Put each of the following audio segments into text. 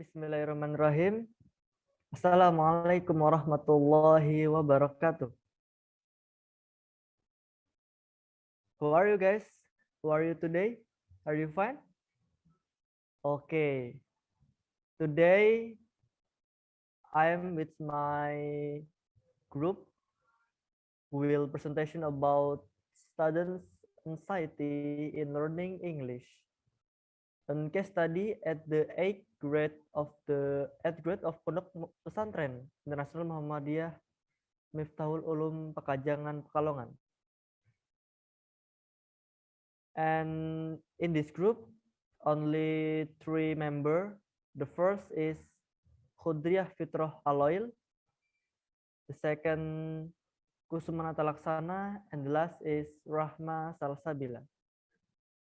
Bismillahirrahmanirrahim. Assalamualaikum warahmatullahi wabarakatuh. How are you guys? How are you today? Are you fine? Okay. Today I am with my group. We will presentation about students' anxiety in learning English. A case study at the 8th grade of Pondok Pesantren Internasional Muhammadiyah Miftahul Ulum Pekajangan Pekalongan. And in this group, only 3 members. The first is Khudriah Fitroh Aloil. The second Kusumanata Laksana, and the last is Rahma Salsabila.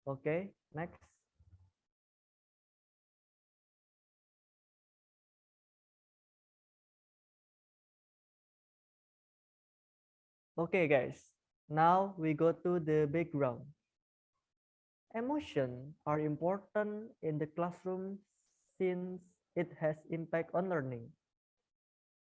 Okay, next. Okay, guys. Now we go to the background. Emotions are important in the classroom since it has impact on learning.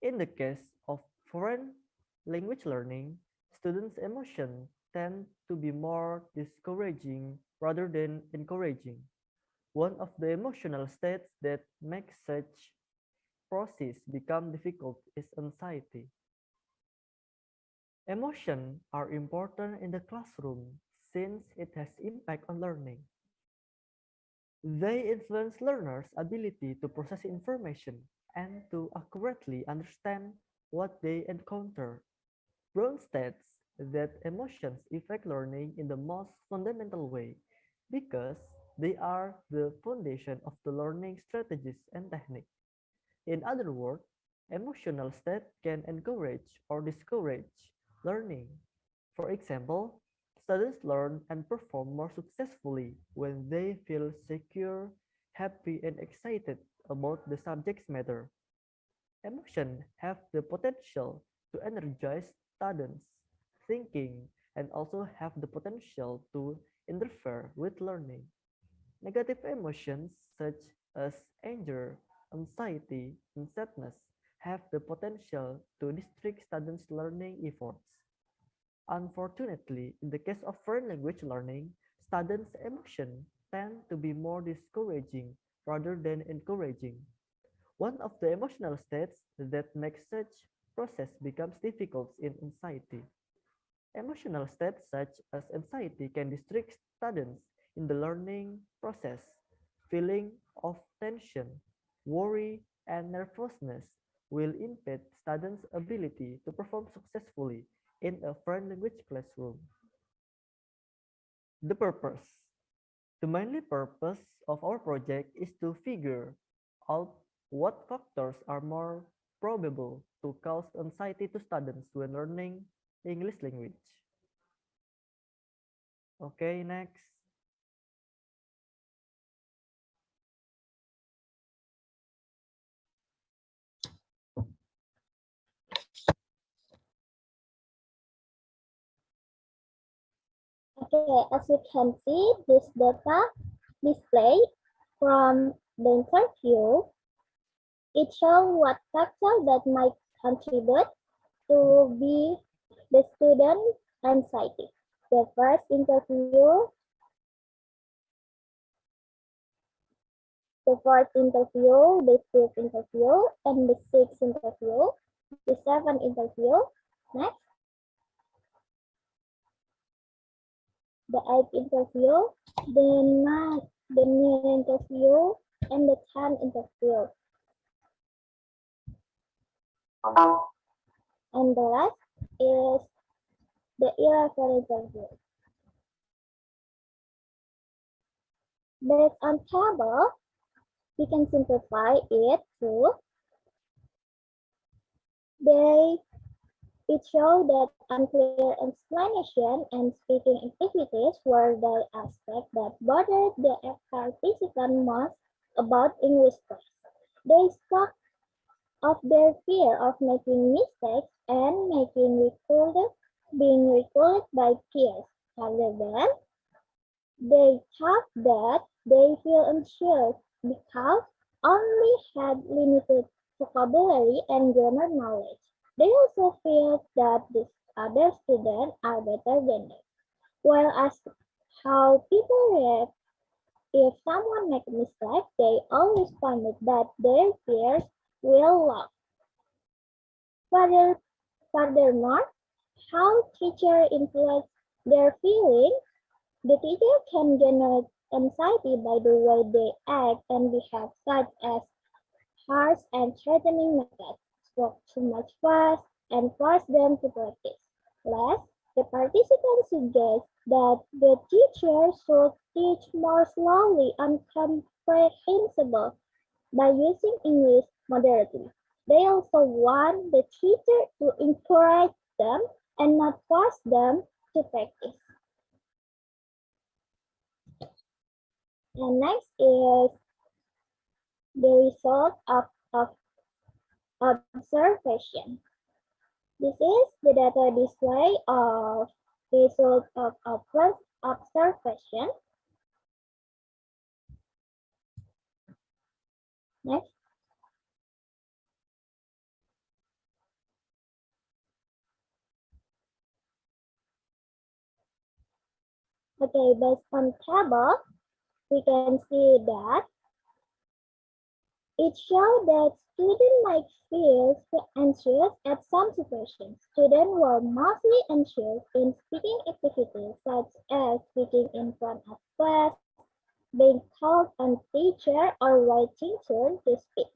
In the case of foreign language learning, students' emotions tend to be more discouraging rather than encouraging. One of the emotional states that makes such process become difficult is anxiety. Emotions are important in the classroom since it has impact on learning. They influence learners' ability to process information and to accurately understand what they encounter. Brown states that emotions affect learning in the most fundamental way because they are the foundation of the learning strategies and techniques. In other words, emotional state can encourage or discourage learning. For example, students learn and perform more successfully when they feel secure, happy, and excited about the subject's matter. Emotions have the potential to energize students' thinking and also have the potential to interfere with learning. Negative emotions such as anger, anxiety, and sadness have the potential to restrict students' learning efforts. Unfortunately, in the case of foreign language learning, students' emotions tend to be more discouraging rather than encouraging. One of the emotional states that makes such process becomes difficult in anxiety. Emotional states such as anxiety can distract students in the learning process. Feeling of tension, worry, and nervousness will impede students' ability to perform successfully in a foreign language classroom. The purpose. The mainly purpose of our project is to figure out what factors are more probable to cause anxiety to students when learning English language. Okay, next. Okay, as you can see, this data display from the interview, it shows what factors that might contribute to be the student anxiety. The first interview, the fourth interview, the fifth interview, and the sixth interview, the seventh interview. Next, the eighth interview, the ninth interview, and the 10th interview. And the last is the 11th interview. Based on table, we can simplify it to it shows that unclear explanation and speaking activities were the aspects that bothered the participants most about English class. They spoke of their fear of making mistakes and being recorded by peers. However, they thought that they feel unsure because only had limited vocabulary and grammar knowledge. They also feel that the other students are better than them. While asked how people react if someone makes a mistake, they all responded that their peers will laugh. Furthermore, how teachers influence their feelings, the teacher can generate anxiety by the way they act and behave, such as harsh and threatening methods, spoke too much fast, and force them to practice less. The participants suggest that the teacher should teach more slowly and comprehensible by using English moderately. They also want the teacher to encourage them and not force them to practice. And next is the result of observation. This is the data display of result of observation. Next. Okay, based on table, we can see that it shows that students might feel anxious at some situations. Students were mostly anxious in speaking activities such as speaking in front of class, being called on teacher, or waiting turn to speak.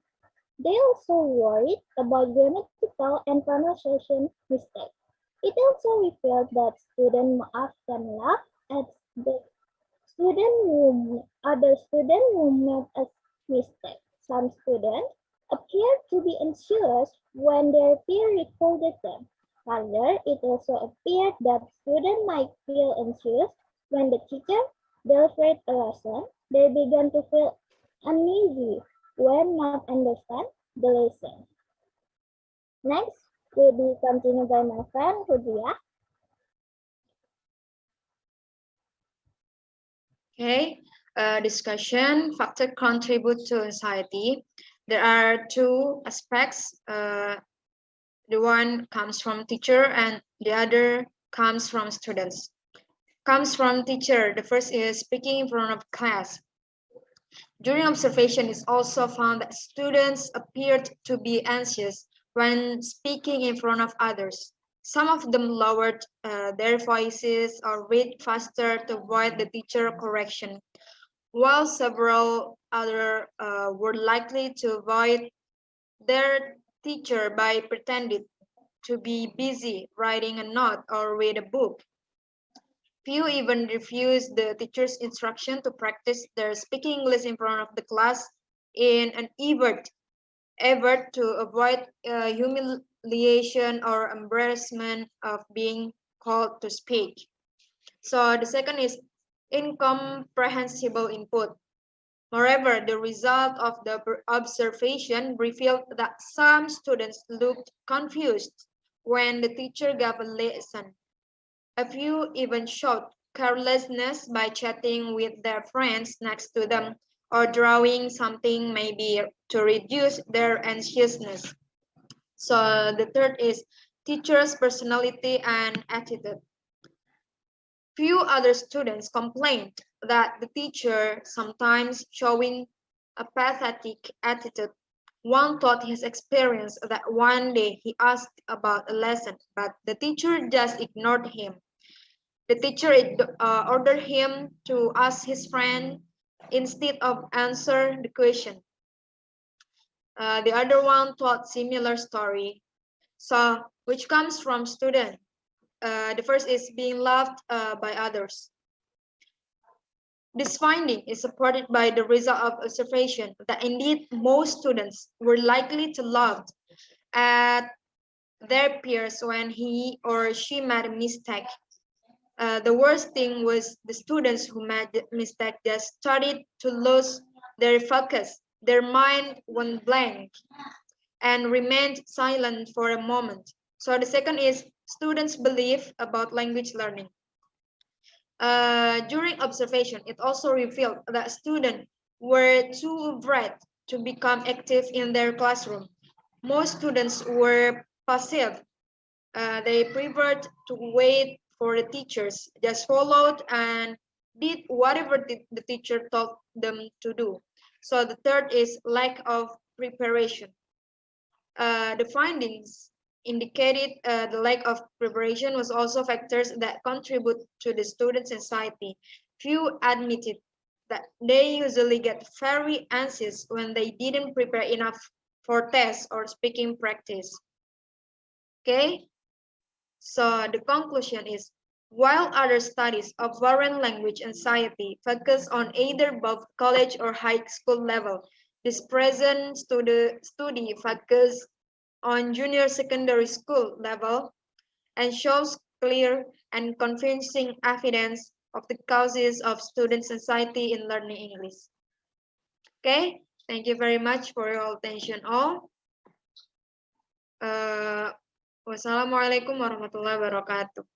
They also worried about grammatical and pronunciation mistakes. It also revealed that students often laugh at the other students who made a mistake. Some students appeared to be anxious when their peer recorded them. Further, it also appeared that students might feel anxious when the teacher delivered a lesson. They began to feel uneasy when not understand the lesson. Next will be continued by my friend Rudria. Okay, discussion, factor contribute to anxiety. There are two aspects. The one comes from teacher and the other comes from students. Comes from teacher. The first is speaking in front of class. During observation, it's also found that students appeared to be anxious when speaking in front of others. Some of them lowered their voices or read faster to avoid the teacher correction, while several others were likely to avoid their teacher by pretending to be busy writing a note or read a book. Few even refused the teacher's instruction to practice their speaking English in front of the class in an effort to avoid humiliation or embarrassment of being called to speak. So the second is incomprehensible input. Moreover, the result of the observation revealed that some students looked confused when the teacher gave a lesson. A few even showed carelessness by chatting with their friends next to them or drawing something maybe to reduce their anxiousness. So the third is teacher's personality and attitude. Few other students complained that the teacher sometimes showing a pathetic attitude. One told his experience that one day he asked about a lesson, but the teacher just ignored him. The teacher ordered him to ask his friend instead of answer the question. The other one told similar story. So, which comes from student. The first is being loved by others. This finding is supported by the result of observation that indeed most students were likely to laugh at their peers when he or she made a mistake. The worst thing was the students who made the mistake just started to lose their focus. Their mind went blank and remained silent for a moment. So the second is students' belief about language learning. During observation, it also revealed that students were too afraid to become active in their classroom. Most students were passive. They preferred to wait for the teachers, just followed and did whatever the teacher told them to do. So the third is lack of preparation. The findings indicated the lack of preparation was also factors that contribute to the student anxiety. Few admitted that they usually get very anxious when they didn't prepare enough for tests or speaking practice. Okay, so the conclusion is, while other studies of foreign language anxiety focus on either both college or high school level, this present study focus on junior secondary school level and shows clear and convincing evidence of the causes of students' anxiety in learning English. Okay, thank you very much for your attention all. Wassalamualaikum warahmatullahi wabarakatuh.